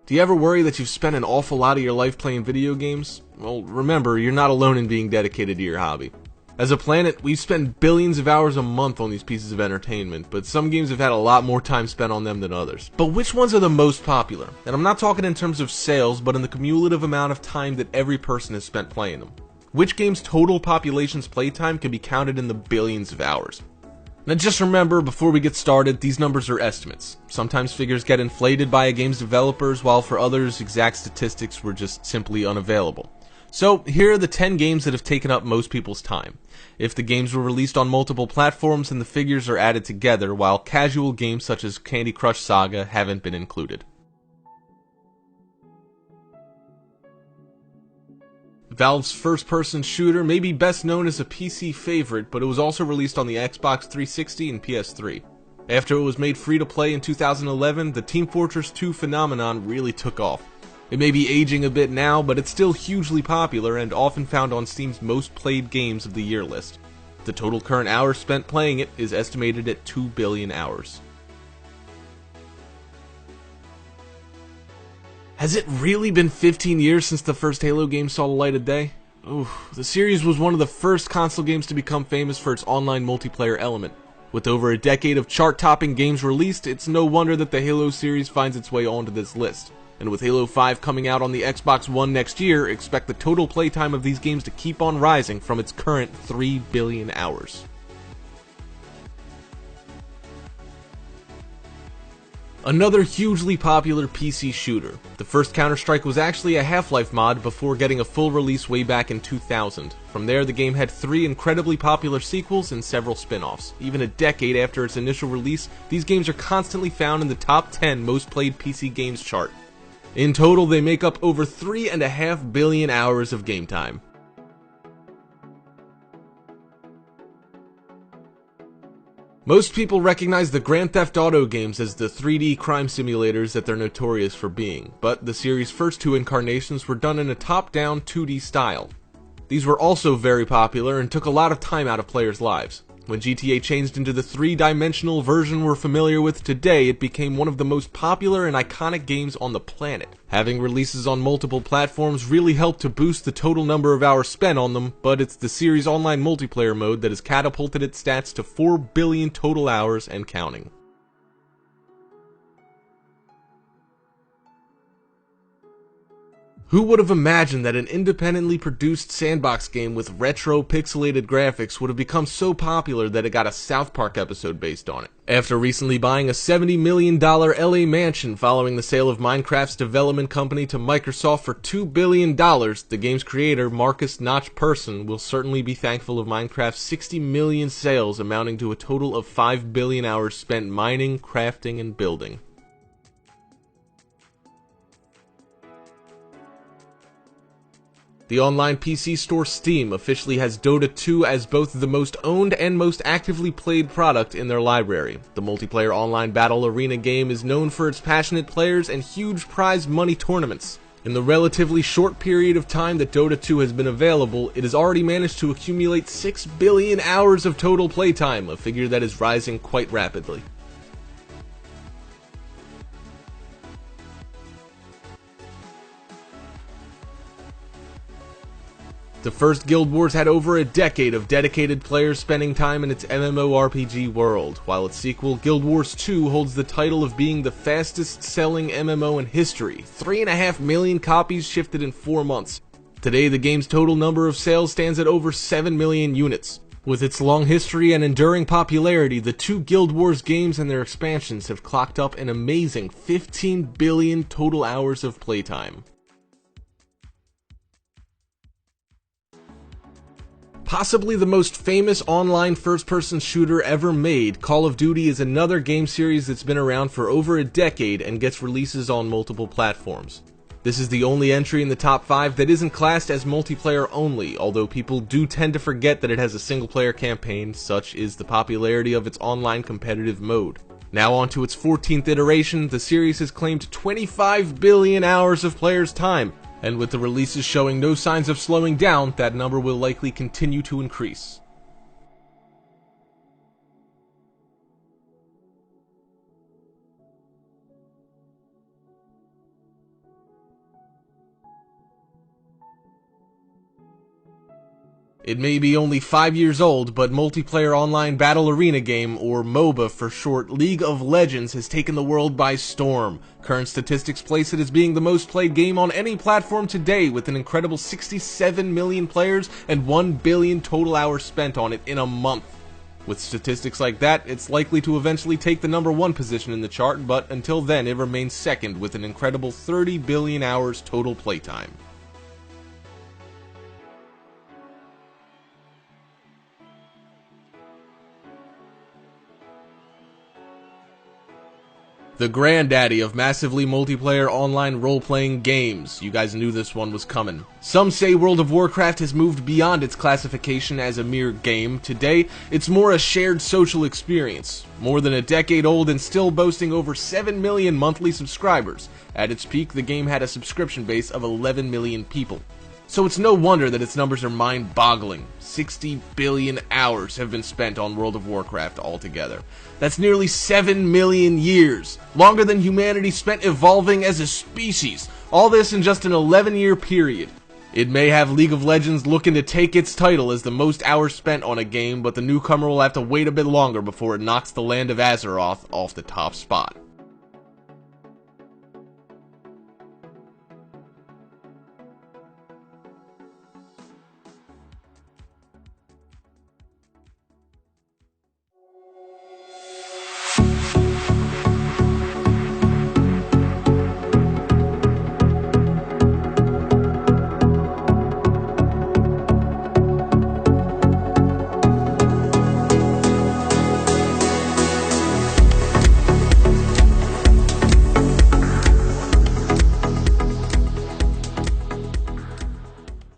Do you ever worry that you've spent an awful lot of your life playing video games? Well, remember, you're not alone in being dedicated to your hobby. As a planet, we spend billions of hours a month on these pieces of entertainment, but some games have had a lot more time spent on them than others. But which ones are the most popular? And I'm not talking in terms of sales, but in the cumulative amount of time that every person has spent playing them. Which game's total population's playtime can be counted in the billions of hours? Now just remember, before we get started, these numbers are estimates. Sometimes figures get inflated by a game's developers, while for others, exact statistics were just simply unavailable. So, here are the 10 games that have taken up most people's time. If the games were released on multiple platforms, then the figures are added together, while casual games such as Candy Crush Saga haven't been included. Valve's first-person shooter may be best known as a PC favorite, but it was also released on the Xbox 360 and PS3. After it was made free-to-play in 2011, the Team Fortress 2 phenomenon really took off. It may be aging a bit now, but it's still hugely popular and often found on Steam's most played games of the year list. The total current hours spent playing it is estimated at 2 billion hours. Has it really been 15 years since the first Halo game saw the light of day? The series was one of the first console games to become famous for its online multiplayer element. With over a decade of chart-topping games released, it's no wonder that the Halo series finds its way onto this list. And with Halo 5 coming out on the Xbox One next year, expect the total playtime of these games to keep on rising from its current 3 billion hours. Another hugely popular PC shooter. The first Counter-Strike was actually a Half-Life mod before getting a full release way back in 2000. From there, the game had 3 incredibly popular sequels and several spin-offs. Even a decade after its initial release, these games are constantly found in the top 10 most played PC games chart. In total, they make up over 3.5 billion hours of game time. Most people recognize the Grand Theft Auto games as the 3D crime simulators that they're notorious for being, but the series' first 2 incarnations were done in a top-down 2D style. These were also very popular and took a lot of time out of players' lives. When GTA changed into the 3-dimensional version we're familiar with today, it became one of the most popular and iconic games on the planet. Having releases on multiple platforms really helped to boost the total number of hours spent on them, but it's the series' online multiplayer mode that has catapulted its stats to 4 billion total hours and counting. Who would have imagined that an independently produced sandbox game with retro pixelated graphics would have become so popular that it got a South Park episode based on it? After recently buying a $70 million LA mansion following the sale of Minecraft's development company to Microsoft for $2 billion, the game's creator, Marcus Notch Persson, will certainly be thankful of Minecraft's 60 million sales amounting to a total of 5 billion hours spent mining, crafting, and building. The online PC store Steam officially has Dota 2 as both the most owned and most actively played product in their library. The multiplayer online battle arena game is known for its passionate players and huge prize money tournaments. In the relatively short period of time that Dota 2 has been available, it has already managed to accumulate 6 billion hours of total playtime, a figure that is rising quite rapidly. The first Guild Wars had over a decade of dedicated players spending time in its MMORPG world, while its sequel, Guild Wars 2, holds the title of being the fastest-selling MMO in history. 3.5 million copies shifted in 4 months. Today, the game's total number of sales stands at over 7 million units. With its long history and enduring popularity, the 2 Guild Wars games and their expansions have clocked up an amazing 15 billion total hours of playtime. Possibly the most famous online first-person shooter ever made, Call of Duty is another game series that's been around for over a decade and gets releases on multiple platforms. This is the only entry in the top 5 that isn't classed as multiplayer only, although people do tend to forget that it has a single-player campaign. Such is the popularity of its online competitive mode. Now on to its 14th iteration, the series has claimed 25 billion hours of players' time, and with the releases showing no signs of slowing down, that number will likely continue to increase. It may be only 5 years old, but multiplayer online battle arena game, or MOBA for short, League of Legends has taken the world by storm. Current statistics place it as being the most played game on any platform today, with an incredible 67 million players and 1 billion total hours spent on it in a month. With statistics like that, it's likely to eventually take the #1 position in the chart, but until then it remains second with an incredible 30 billion hours total playtime. The granddaddy of massively multiplayer online role-playing games. You guys knew this one was coming. Some say World of Warcraft has moved beyond its classification as a mere game. Today, it's more a shared social experience. More than a decade old and still boasting over 7 million monthly subscribers. At its peak, the game had a subscription base of 11 million people. So it's no wonder that its numbers are mind-boggling. 60 billion hours have been spent on World of Warcraft altogether. That's nearly 7 million years, longer than humanity spent evolving as a species. All this in just an 11-year period. It may have League of Legends looking to take its title as the most hours spent on a game, but the newcomer will have to wait a bit longer before it knocks the land of Azeroth off the top spot.